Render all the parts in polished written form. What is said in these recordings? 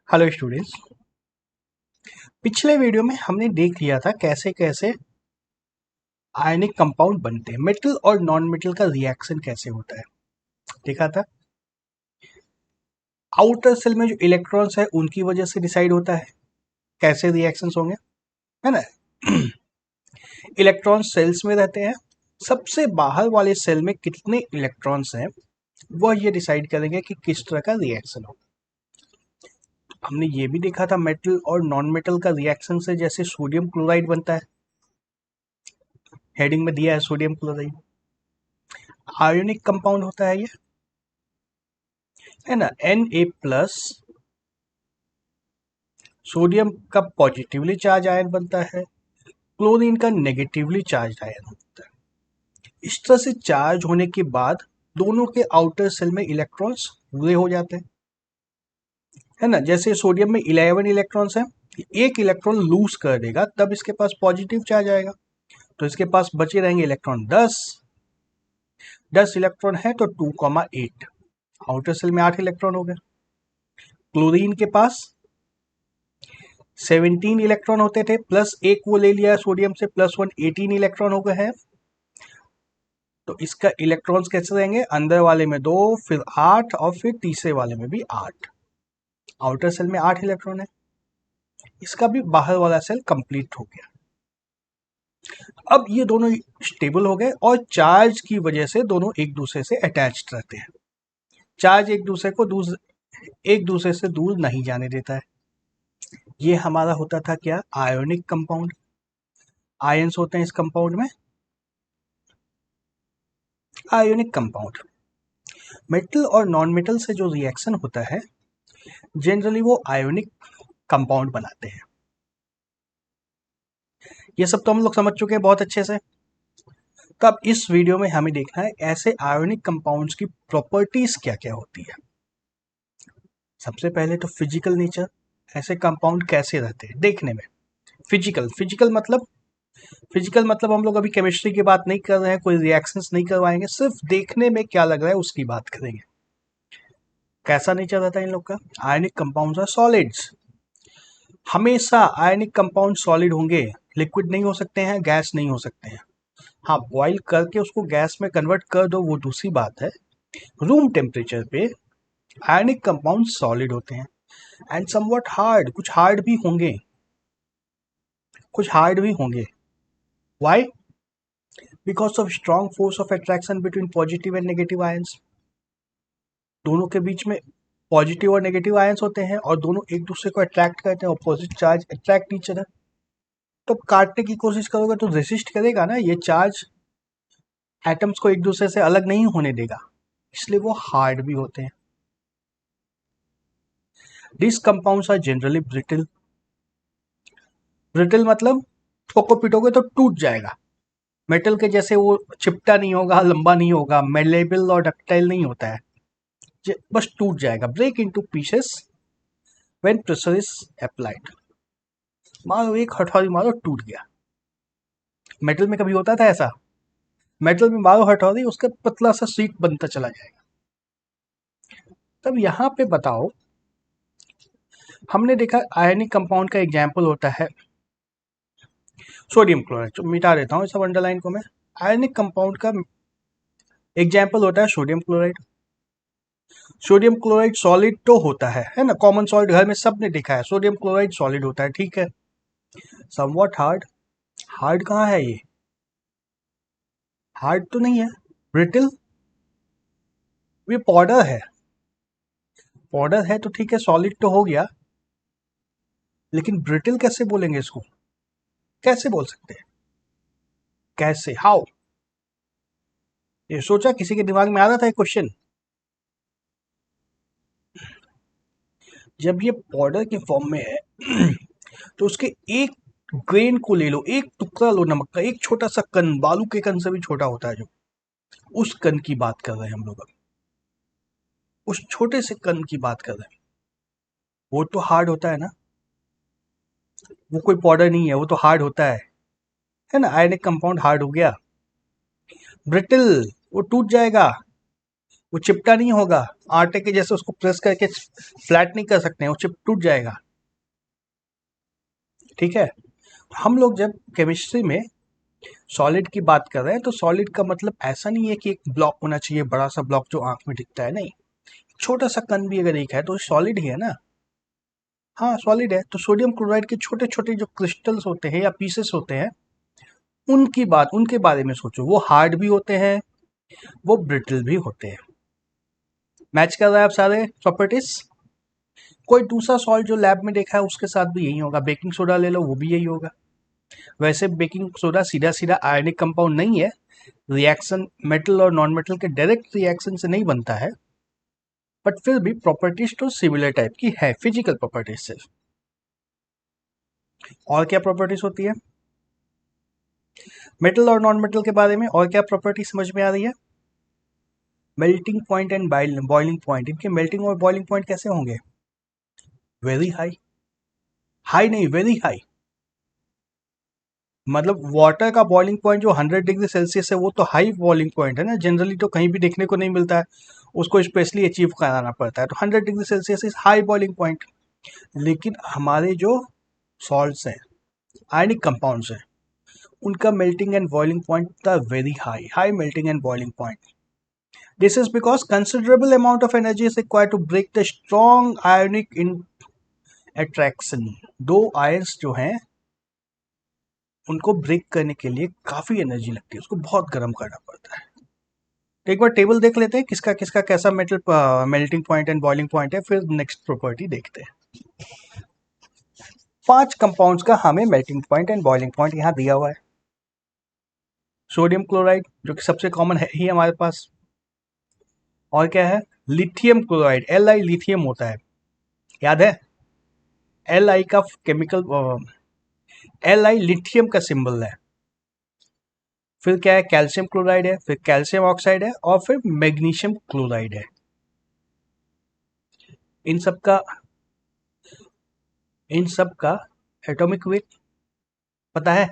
Hello students. पिछले video में हमने देख लिया था कैसे कैसे आयनिक कंपाउंड बनते हैं, मेटल और नॉन मेटल का रिएक्शन कैसे होता है देखा था। आउटर सेल में जो इलेक्ट्रॉन्स है उनकी वजह से डिसाइड होता है कैसे रिएक्शंस होंगे, है ना। इलेक्ट्रॉन सेल्स में रहते हैं, सबसे बाहर वाले सेल में कितने इलेक्ट्रॉन्स हैं वह ये डिसाइड करेंगे कि किस तरह का रिएक्शन हो। हमने ये भी देखा था मेटल और नॉन मेटल का रिएक्शन से जैसे सोडियम क्लोराइड बनता है, हेडिंग में दिया है सोडियम क्लोराइड। आयोनिक कंपाउंड होता है ये, है ना। Na+ सोडियम का पॉजिटिवली चार्ज आयन बनता है, क्लोरीन का नेगेटिवली चार्ज आयन होता है। इस तरह से चार्ज होने के बाद दोनों के आउटर सेल में इलेक्ट्रॉन्स पूरे हो जाते हैं, है ना। जैसे सोडियम में 11 इलेक्ट्रॉन्स हैं, एक इलेक्ट्रॉन लूज कर देगा तब इसके पास पॉजिटिव चार्ज आएगा, तो इसके पास बचे रहेंगे इलेक्ट्रॉन 10 इलेक्ट्रॉन है तो 2,8, आउटर सेल में 8 इलेक्ट्रॉन हो गए। क्लोरीन के पास 17 इलेक्ट्रॉन होते थे, प्लस एक वो ले लिया सोडियम से, +1 18 इलेक्ट्रॉन हो गए हैं। तो इसका इलेक्ट्रॉन्स कैसे रहेंगे, अंदर वाले में 2, फिर 8 और फिर तीसरे वाले में भी 8। आउटर सेल में 8 इलेक्ट्रॉन है, इसका भी बाहर वाला सेल कंप्लीट हो गया। अब ये दोनों स्टेबल हो गए और चार्ज की वजह से दोनों एक दूसरे से अटैच्ड रहते हैं। चार्ज एक दूसरे से दूर नहीं जाने देता है। ये हमारा होता था क्या, आयोनिक कंपाउंड। आयंस होते हैं इस कंपाउंड में, आयोनिक कंपाउंड। मेटल और नॉन मेटल से जो रिएक्शन होता है जनरली वो आयोनिक कंपाउंड बनाते हैं। ये सब तो हम लोग समझ चुके हैं बहुत अच्छे से। तो अब इस वीडियो में हमें देखना है ऐसे आयोनिक कंपाउंड्स की प्रॉपर्टीज क्या क्या होती है। सबसे पहले तो फिजिकल नेचर, ऐसे कंपाउंड कैसे रहते हैं देखने में। फिजिकल मतलब हम लोग अभी केमिस्ट्री की बात नहीं कर रहे हैं, कोई रिएक्शंस नहीं करवाएंगे, सिर्फ देखने में क्या लग रहा है उसकी बात करेंगे। कैसा नेचर रहता है इन लोग का। Ionic compounds are solids. हमेशा आयनिक कंपाउंड सॉलिड होंगे, लिक्विड नहीं हो सकते हैं, गैस नहीं हो सकते हैं। हाँ, बॉइल करके उसको गैस में कन्वर्ट कर दो वो दूसरी बात है। रूम टेम्परेचर पे आयनिक कंपाउंड सॉलिड होते हैं एंड समवट हार्ड, कुछ हार्ड भी होंगे। Why? Because of strong force of attraction between positive and negative ions. दोनों के बीच में पॉजिटिव और नेगेटिव आयंस होते हैं और दोनों एक दूसरे को अट्रैक्ट करते हैं, opposite charge attract each other. तो काटने की कोशिश करोगे तो रेसिस्ट करेगा ना, ये चार्ज एटम्स को एक दूसरे से अलग नहीं होने देगा, इसलिए वो हार्ड भी होते हैं। This compounds are generally brittle. Brittle मतलब ठोको पिटोगे तो टूट जाएगा, मेटल के जैसे वो चिपटा नहीं होगा, लंबा नहीं होगा, मेलेबल और डक्टाइल नहीं होता है, बस टूट जाएगा। Break into pieces when pressure is applied. मारो एक हथौड़ी मारो टूट गया। मेटल में कभी होता था ऐसा? मेटल में मारो हथौड़ी, उसका पतला सा शीट बनता चला जाएगा। तब यहाँ पे बताओ, हमने देखा आयनिक कंपाउंड का एग्जाम्पल होता है सोडियम क्लोराइड। तो मिटा देता हूँ सब अंडरलाइन को मैं। आयनिक कंपाउंड का एग्जाम्पल होता है sodium chloride. Sodium chloride solid तो होता है ना, कॉमन सॉलिड घर में सबने देखा है, सोडियम क्लोराइड सॉलिड होता है, ठीक है। समवट हार्ड, हार्ड कहाँ है ये, हार्ड तो नहीं है। ब्रिटल, ये पाउडर है, पाउडर है तो ठीक है, सॉलिड तो हो गया, लेकिन ब्रिटल कैसे बोलेंगे इसको, कैसे बोल सकते हैं, कैसे, हाउ? ये सोचा, किसी के दिमाग में आ रहा था एक क्वेश्चन। जब ये पाउडर के फॉर्म में है तो उसके एक ग्रेन को ले लो, एक टुकड़ा लो नमक का, एक छोटा सा कण, बालू के कण से भी छोटा होता है जो, उस कण की बात कर रहे हैं हम लोग अब, उस छोटे से कण की बात कर रहे हैं। वो तो हार्ड होता है ना, वो कोई पाउडर नहीं है, वो तो हार्ड होता है ना। आयनिक कंपाउंड हार्ड हो गया। ब्रिटल, वो टूट जाएगा, वो चिपटा नहीं होगा, आटे के जैसे उसको प्रेस करके फ्लैट नहीं कर सकते हैं, वो चिप टूट जाएगा। ठीक है, हम लोग जब केमिस्ट्री में सॉलिड की बात कर रहे हैं तो सॉलिड का मतलब ऐसा नहीं है कि एक ब्लॉक होना चाहिए, बड़ा सा ब्लॉक जो आंख में दिखता है, नहीं, छोटा सा कण भी अगर एक है तो सॉलिड ही है ना। हाँ सॉलिड है। तो सोडियम क्लोराइड के छोटे छोटे जो क्रिस्टल्स होते हैं या पीसेस होते हैं, उनके बारे में सोचो, वो हार्ड भी होते हैं, वो ब्रिटल भी होते हैं। मैच कर रहा है आप सारे प्रॉपर्टीज। कोई दूसरा सॉल्ट जो लैब में देखा है उसके साथ भी यही होगा। बेकिंग सोडा ले लो, वो भी यही होगा। वैसे बेकिंग सोडा सीधा सीधा आयनिक कंपाउंड नहीं है, रिएक्शन मेटल और नॉन मेटल के डायरेक्ट रिएक्शन से नहीं बनता है, बट फिर भी प्रॉपर्टीज तो सिमिलर टाइप की है, फिजिकल प्रॉपर्टीज से। और क्या प्रॉपर्टीज होती है मेटल और नॉन मेटल के बारे में, और क्या प्रॉपर्टी समझ में आ रही है? Melting point and boiling point, इनके मेल्टिंग और बॉइलिंग पॉइंट कैसे होंगे? Very high. हाई नहीं, वेरी हाई। मतलब वाटर का बॉइलिंग पॉइंट जो 100 डिग्री सेल्सियस है वो तो हाई बॉइलिंग पॉइंट है ना, जनरली तो कहीं भी देखने को नहीं मिलता है, उसको स्पेशली अचीव कराना पड़ता है। तो 100 degree Celsius is high boiling point. लेकिन हमारे जो सॉल्ट्स हैं, आयनिक कंपाउंड्स हैं, उनका मेल्टिंग एंड बॉइलिंग पॉइंट था very high, high melting and boiling point. This is because considerable amount of energy is required to break the strong ionic in attraction. दो ions जो हैं उनको break करने के लिए काफी एनर्जी लगती है, उसको बहुत गर्म करना पड़ता है। तो एक बार टेबल देख लेते हैं किसका किसका कैसा metal melting point and boiling point है, फिर नेक्स्ट प्रॉपर्टी देखते हैं। 5 कंपाउंड्स का हमें melting point and boiling point यहाँ दिया हुआ है। सोडियम क्लोराइड जो कि सबसे कॉमन है ही हमारे पास, और क्या है? लिथियम क्लोराइड, Li लिथियम होता है, याद है? Li का केमिकल, Li लिथियम का सिंबल है। फिर क्या है? कैल्शियम क्लोराइड है, फिर कैल्शियम ऑक्साइड है, और फिर मैग्नीशियम क्लोराइड है। इन सब का एटॉमिक वेट पता है?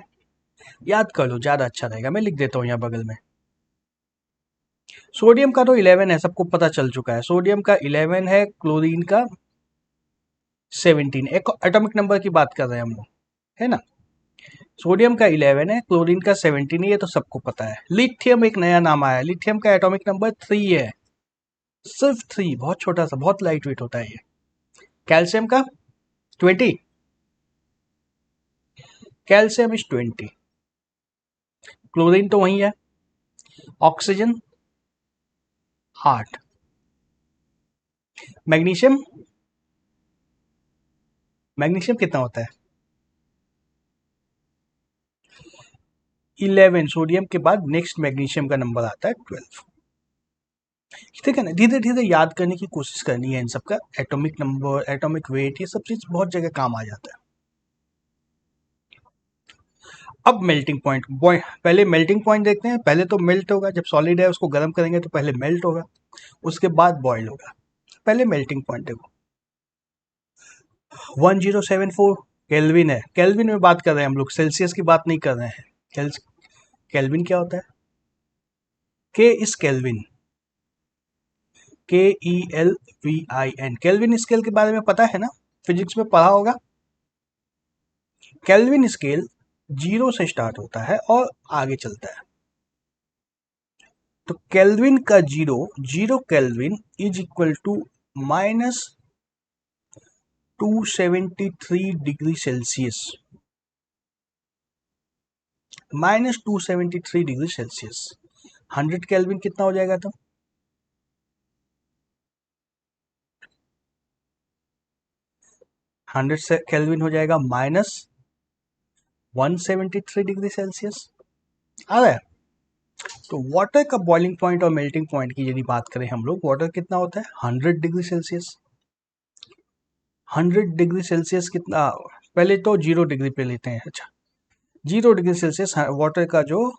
याद कर लो, ज्यादा अच्छा रहेगा, मैं लिख देता हूं यहाँ बगल में। सोडियम का तो 11 है, सबको पता चल चुका है। सोडियम का 11 है, क्लोरीन का 17। एक एटॉमिक नंबर की बात कर रहे हैं हम लोग, है ना। सोडियम का 11 है, क्लोरीन का 17, ये तो सबको पता है। लिथियम एक नया नाम आया है, लिथियम का एटॉमिक नंबर 3 है, सिर्फ 3, बहुत छोटा सा, बहुत लाइट वेट होता है ये। कैल्शियम का 20, कैल्शियम इज 20। क्लोरीन तो वही है। ऑक्सीजन 8। मैग्नीशियम, मैग्नीशियम कितना होता है? 11। सोडियम के बाद नेक्स्ट मैग्नीशियम का नंबर आता है 12। ठीक है ना, धीरे धीरे याद करने की कोशिश करनी है इन सब का। एटॉमिक नंबर, एटॉमिक वेट, ये सब चीज बहुत जगह काम आ जाता है। अब मेल्टिंग पॉइंट, पहले मेल्टिंग पॉइंट देखते हैं। पहले तो मेल्ट होगा, जब सॉलिड है उसको गर्म करेंगे तो पहले मेल्ट होगा, उसके बाद बॉयल होगा। पहले मेल्टिंग पॉइंट देखो, 1074 केल्विन है। केल्विन में बात कर रहे हैं हम लोग, सेल्सियस की बात नहीं कर रहे हैं। केल्विन क्या होता है? के is kelvin, KELVIN। Kelvin scale के बारे में पता है ना, फिजिक्स में पढ़ा होगा। केल्विन स्केल 0 से स्टार्ट होता है और आगे चलता है। तो केल्विन का 0 Kelvin is equal to -273 degree Celsius. -273 degree Celsius. 100 Kelvin कितना हो जाएगा? तो 100 केल्विन हो जाएगा -173 डिग्री सेल्सियस। आ रहा है? तो वाटर का बॉइलिंग पॉइंट और मेल्टिंग पॉइंट की यदि बात करें हम लोग, वाटर कितना होता है? 100 डिग्री सेल्सियस। 100 डिग्री सेल्सियस कितना? पहले तो 0 डिग्री पे लेते हैं। अच्छा, 0 डिग्री सेल्सियस वाटर का जो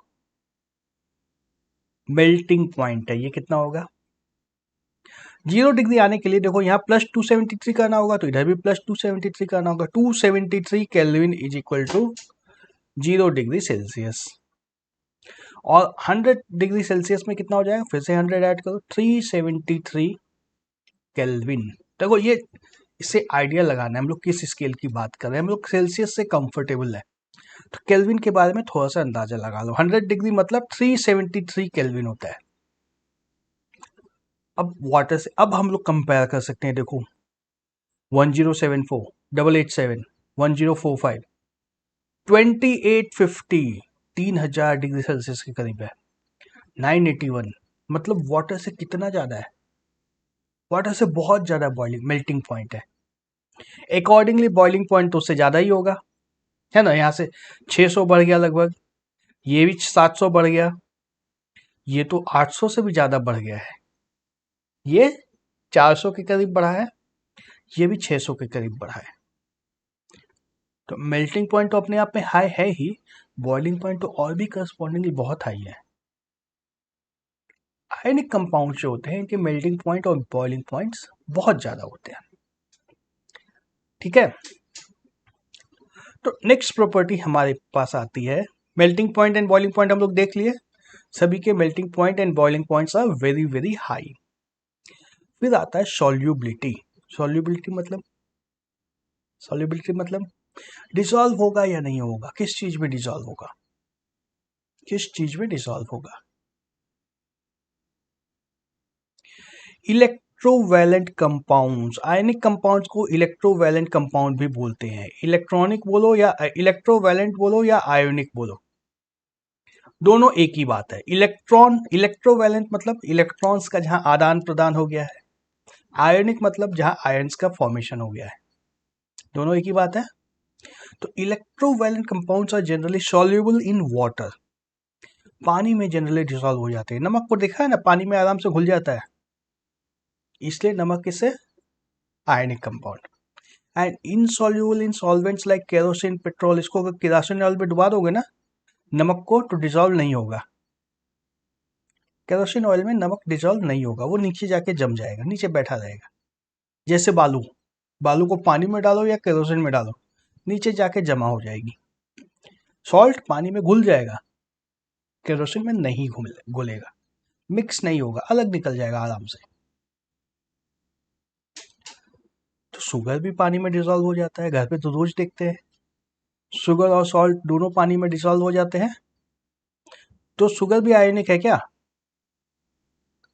मेल्टिंग पॉइंट है, ये कितना होगा? 0 डिग्री आने के लिए देखो, यहाँ +273 करना होगा, तो इधर भी +273 करना होगा। 273 Kelvin is equal to 0 degree Celsius. और 100 डिग्री सेल्सियस में कितना हो जाएगा, फिर से 100 ऐड करो, 373 केल्विन। देखो ये इससे आइडिया लगाना है हम लोग किस स्केल की बात कर रहे हैं, हम लोग सेल्सियस से कंफर्टेबल है तो केल्विन के बारे में थोड़ा सा अंदाजा लगा लो। 100 डिग्री मतलब 373 केल्विन होता है। अब वाटर से अब हम लोग कंपेयर कर सकते हैं, देखो 1074, 887, 1045, 2850, 3000 डिग्री सेल्सियस के करीब है। 981 मतलब वाटर से कितना ज़्यादा है, वाटर से बहुत ज़्यादा बॉइलिंग मेल्टिंग पॉइंट है। अकॉर्डिंगली बॉइलिंग पॉइंट तो उससे ज़्यादा ही होगा, है ना। यहाँ से 600 बढ़ गया लगभग, ये भी 700 बढ़ गया, ये तो 800 से भी ज़्यादा बढ़ गया है, ये 400 के करीब बढ़ा है, ये भी 600 के करीब बढ़ा है। तो मेल्टिंग पॉइंट तो अपने आप में हाई है ही, बॉइलिंग पॉइंट तो और भी करस्पॉन्डिंगली बहुत हाई है। आयनिक कंपाउंड जो होते हैं इनके मेल्टिंग पॉइंट और बॉइलिंग पॉइंट्स बहुत ज़्यादा होते हैं, ठीक है। तो नेक्स्ट प्रॉपर्टी हमारे पास आती है, melting point and boiling point हम लोग देख लिए, सभी के melting point and boiling points are very very high. फिर आता है सॉल्युबिलिटी। सॉल्युबिलिटी मतलब डिसॉल्व होगा या नहीं होगा, किस चीज में डिसॉल्व होगा, किस चीज में डिसॉल्व होगा। इलेक्ट्रोवैलेंट कंपाउंड्स, आयनिक कंपाउंड्स को इलेक्ट्रोवैलेंट कंपाउंड भी बोलते हैं। इलेक्ट्रॉनिक बोलो या इलेक्ट्रोवैलेंट बोलो या आयोनिक बोलो, दोनों एक ही बात है। इलेक्ट्रोवैलेंट मतलब इलेक्ट्रॉन्स का जहां आदान प्रदान हो गया है, आयोनिक मतलब जहां आयन्स का फॉर्मेशन हो गया है, दोनों एक ही बात है। तो electrovalent compounds are generally soluble in water, पानी में जनरली डिसॉल्व हो जाते हैं। नमक को देखा है ना, पानी में आराम से घुल जाता है, इसलिए नमक किससे, ionic compound. And insoluble in solvents like kerosene, petrol, इसको अगर केरोसिन ऑयल में डुबा दोगे ना नमक को, तो डिसॉल्व नहीं होगा। केरोसिन ऑयल में नमक डिसॉल्व नहीं होगा, वो नीचे जाके जम जाएगा, नीचे बैठा रहेगा। जैसे बालू, बालू को पानी में डालो या केरोसिन में डालो, नीचे जाके जमा हो जाएगी। सॉल्ट पानी में घुल जाएगा, केरोसिन में नहीं घुलेगा, मिक्स नहीं होगा, अलग निकल जाएगा आराम से। तो शुगर भी पानी में डिसॉल्व हो जाता है, घर पे तो रोज देखते हैं शुगर और सॉल्ट दोनों पानी में डिसॉल्व हो जाते हैं। तो शुगर भी आयनिक है क्या,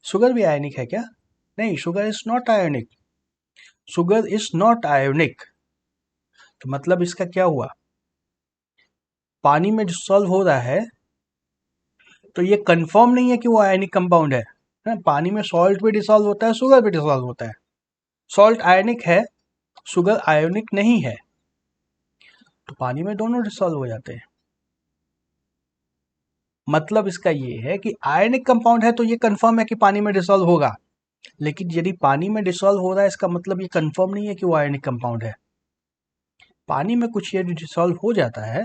शुगर भी आयनिक है क्या, नहीं, sugar is not ionic, sugar is not ionic. तो मतलब इसका क्या हुआ, पानी में डिसॉल्व हो रहा है तो ये कंफर्म नहीं है कि वो आयनिक कंपाउंड है ना। पानी में सॉल्ट भी डिसॉल्व होता है, शुगर भी डिसॉल्व होता है, सॉल्ट आयनिक है, शुगर आयोनिक नहीं है, तो पानी में दोनों डिसॉल्व हो जाते हैं। मतलब इसका ये है कि आयनिक कंपाउंड है तो ये कंफर्म है कि पानी में डिसॉल्व होगा, लेकिन यदि पानी में डिसॉल्व हो रहा है इसका मतलब ये कंफर्म नहीं है कि वो आयनिक कंपाउंड है। पानी में कुछ यदि डिसॉल्व हो जाता है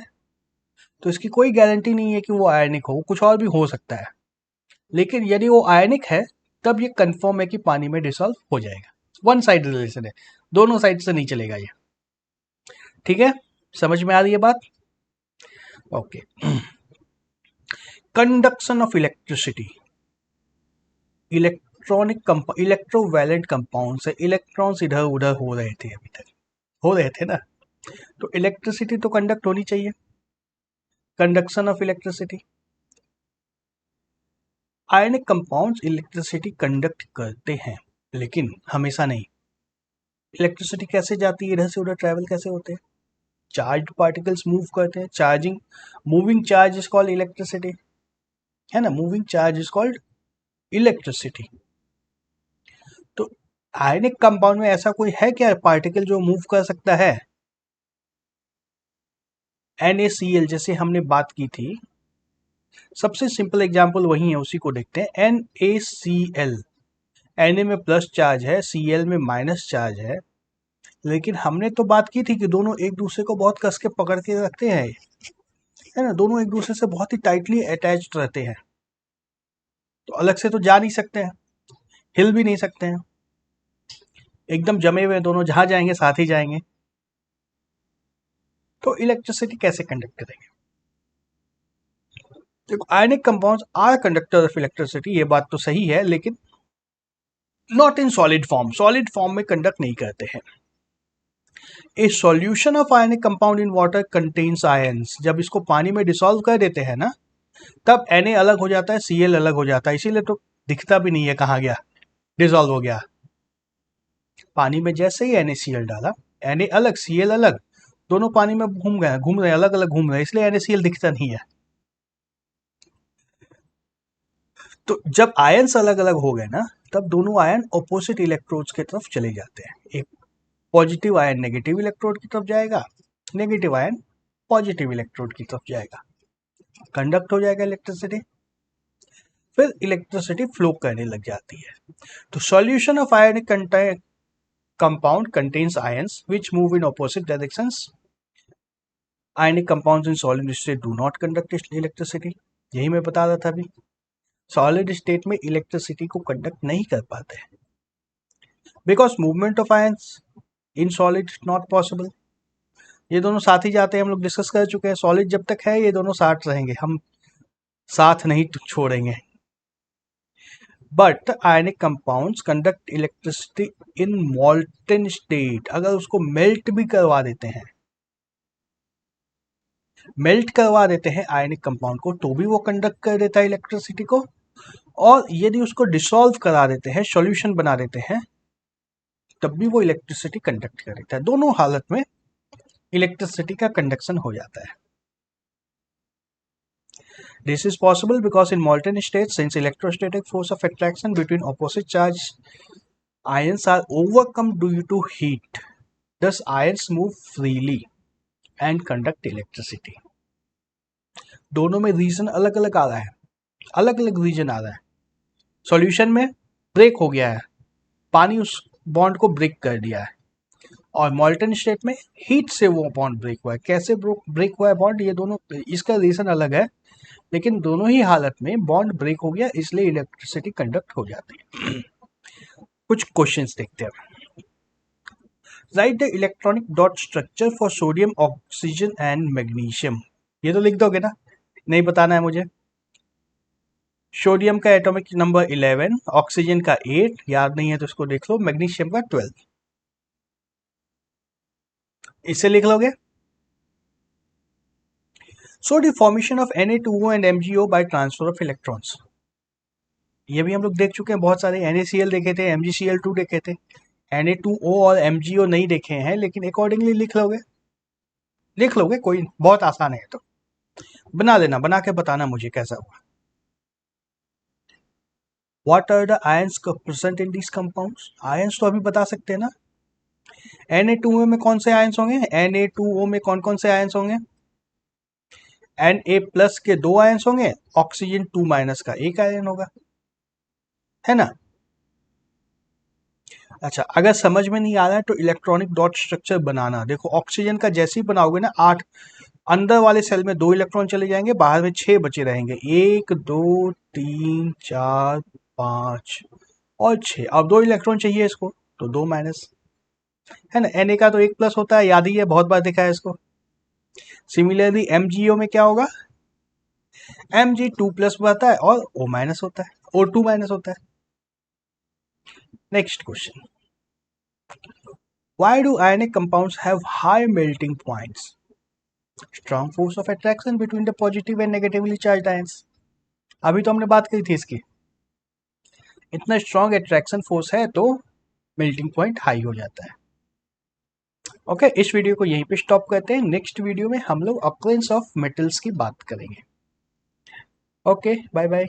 तो इसकी कोई गारंटी नहीं है कि वो आयनिक हो, कुछ और भी हो सकता है, लेकिन यदि वो आयनिक है तब ये कंफर्म है कि पानी में डिसॉल्व हो जाएगा। वन साइड रिलेशन है, दोनों साइड से नहीं चलेगा ये, ठीक है। समझ में आ रही है बात, okay. Conduction of electricity, electrovalent compound से इलेक्ट्रॉन्स इधर उधर हो रहे थे, अभी तक हो रहे थे ना, तो इलेक्ट्रिसिटी तो कंडक्ट होनी चाहिए। Conduction of electricity, ionic compounds electricity conduct करते हैं लेकिन हमेशा नहीं। इलेक्ट्रिसिटी कैसे जाती है, इधर से उधर ट्रैवल कैसे होते हैं, चार्ज्ड पार्टिकल्स मूव करते हैं, charging, moving charge is called electricity, है ना, moving charge is called electricity. तो आयनिक कंपाउंड में ऐसा कोई है क्या पार्टिकल जो मूव कर सकता है, NaCl जैसे हमने बात की थी, सबसे सिंपल एग्जांपल वही है, उसी को देखते हैं। NaCl, Na में प्लस चार्ज है, Cl में माइनस चार्ज है, लेकिन हमने तो बात की थी कि दोनों एक दूसरे को बहुत कस के पकड़ के रखते हैं, है ना, दोनों एक दूसरे से बहुत ही टाइटली अटैच्ड रहते हैं, तो अलग से तो जा नहीं सकते हैं, हिल भी नहीं सकते हैं, एकदम जमे हुए दोनों, जहां जाएंगे साथ ही जाएंगे। तो इलेक्ट्रिसिटी कैसे कंडक्ट करेंगे, देखो ionic compounds are conductor of electricity, ये बात तो सही है, लेकिन not in solid form, solid form में कंडक्ट नहीं करते हैं। A solution of ionic compound in water contains ions, जब इसको पानी में डिसॉल्व कर देते हैं ना, तब Na अलग हो जाता है, Cl अलग हो जाता है, इसीलिए तो दिखता भी नहीं है कहाँ गया, डिसॉल्व हो गया। पानी में जैसे ही NaCl डाला, Na अलग Cl अलग, दोनों पानी में घूम रहे अलग अलग घूम रहे, इसलिए NaCl दिखता नहीं है। तो जब आयंस अलग अलग हो गए ना, तब दोनों आयन ऑपोजिट इलेक्ट्रोड्स की तरफ चले जाते हैं। एक पॉजिटिव आयन नेगेटिव इलेक्ट्रोड की तरफ जाएगा, नेगेटिव आयन पॉजिटिव इलेक्ट्रोड की तरफ जाएगा, कंडक्ट हो जाएगा इलेक्ट्रिसिटी, फिर इलेक्ट्रिसिटी फ्लो करने लग जाती है। तो solution of ionic compound contains ions which move in opposite directions. Ionic compounds in solid state do not conduct electricity. यही मैं बता रहा था अभी, सॉलिड स्टेट में इलेक्ट्रिसिटी को कंडक्ट नहीं कर पाते हैं, because movement of ions in solid not possible. ये दोनों साथ ही जाते हैं, हम लोग डिस्कस कर चुके हैं, सॉलिड जब तक है ये दोनों साथ रहेंगे, हम साथ नहीं छोड़ेंगे। But ionic compounds conduct electricity in मॉल्टन state, अगर उसको मेल्ट भी करवा देते हैं, मेल्ट करवा देते हैं आयनिक कंपाउंड को, तो भी वो कंडक्ट कर देता है इलेक्ट्रिसिटी को। और यदि उसको डिसॉल्व करा देते हैं, सॉल्यूशन बना देते हैं, तब भी वो इलेक्ट्रिसिटी कंडक्ट कर देता है। दोनों हालत में इलेक्ट्रिसिटी का कंडक्शन हो जाता है। This is possible because in molten state, since electrostatic force of attraction between opposite charge ions are overcome due to heat, thus ions move freely and conduct electricity. दोनों में रीजन अलग अलग आ रहा है, अलग अलग रीजन आ रहा है। सॉल्यूशन में ब्रेक हो गया है, पानी उस बॉन्ड को ब्रेक कर दिया है, और मॉल्टन स्टेट में हीट से वो बॉन्ड ब्रेक हुआ है। कैसे ब्रेक हुआ है बॉन्ड, ये दोनों, इसका रीजन अलग है, लेकिन दोनों ही हालत में बॉन्ड ब्रेक हो गया, इसलिए इलेक्ट्रिसिटी कंडक्ट हो जाती है। कुछ क्वेश्चंस देखते हैं। Right the electronic dot structure for sodium, oxygen and magnesium. ये तो लिख दोगे ना, नहीं बताना है मुझे। सोडियम का एटॉमिक नंबर 11, ऑक्सीजन का 8, याद नहीं है तो इसको देख लो, मैग्नीशियम का 12, इसे लिख लोगे। So the formation of Na2O and MgO by transfer of electrons, ये भी हम लोग देख चुके हैं, बहुत सारे NaCl देखे थे, MgCl2 देखे थे, Na2O और MgO नहीं देखे हैं, लेकिन अकॉर्डिंगली लिख लोगे, कोई बहुत आसान है, तो बना लेना, बना के बताना मुझे कैसा हुआ। What are the ions present in these compounds? Ions तो अभी बता सकते हैं ना। Na2O में कौन से आयंस होंगे, Na2O में कौन कौन से आयंस होंगे, Na प्लस के 2 आयंस होंगे, ऑक्सीजन 2 माइनस का 1 आयन होगा, है ना। अच्छा, अगर समझ में नहीं आ रहा है तो इलेक्ट्रॉनिक डॉट स्ट्रक्चर बनाना, देखो ऑक्सीजन का जैसे ही बनाओगे ना, 8 अंदर वाले सेल में 2 इलेक्ट्रॉन चले जाएंगे, बाहर में 6 बचे रहेंगे, 1 2 3 4 5 और 6। अब 2 इलेक्ट्रॉन चाहिए इसको, तो 2 माइनस, है ना। Na का तो 1 प्लस होता है, याद ही है, बहुत बार देखा है इसको। सिमिलरली MgO में क्या होगा, Mg 2 प्लस होता है और O माइनस होता है, O2 माइनस होता है। Next question, why do ionic compounds have high melting points? Strong force of attraction between the positive and negatively charged ions. अभी तो हमने बात करी थी इसकी, इतना स्ट्रॉन्ग अट्रैक्शन फोर्स है तो मेल्टिंग पॉइंट हाई हो जाता है। ओके, इस वीडियो को यहीं पे स्टॉप करते हैं, नेक्स्ट वीडियो में हम लोग ऑकरेंस ऑफ मेटल्स की बात करेंगे। Okay, bye bye.